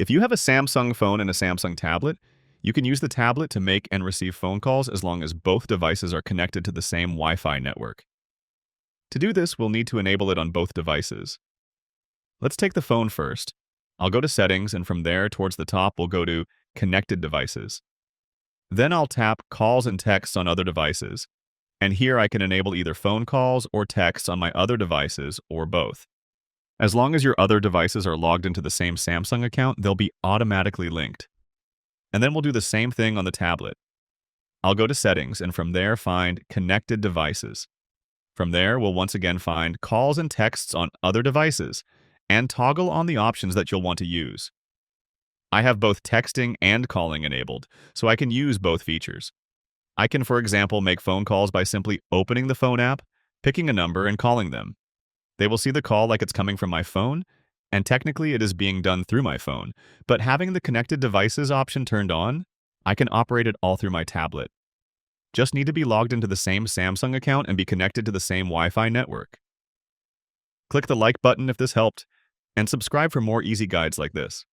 If you have a Samsung phone and a Samsung tablet, you can use the tablet to make and receive phone calls as long as both devices are connected to the same Wi-Fi network. To do this, we'll need to enable it on both devices. Let's take the phone first. I'll go to Settings, and from there, towards the top, we'll go to Connected Devices. Then I'll tap Calls and Texts on other devices, and here I can enable either phone calls or texts on my other devices or both. As long as your other devices are logged into the same Samsung account, they'll be automatically linked. And then we'll do the same thing on the tablet. I'll go to Settings, and from there find Connected Devices. From there, we'll once again find Calls and Texts on other devices, and toggle on the options that you'll want to use. I have both texting and calling enabled, so I can use both features. I can, for example, make phone calls by simply opening the phone app, picking a number, and calling them. They will see the call like it's coming from my phone, and technically it is being done through my phone, but having the Connected Devices option turned on, I can operate it all through my tablet. Just need to be logged into the same Samsung account and be connected to the same Wi-Fi network. Click the like button if this helped, and subscribe for more easy guides like this.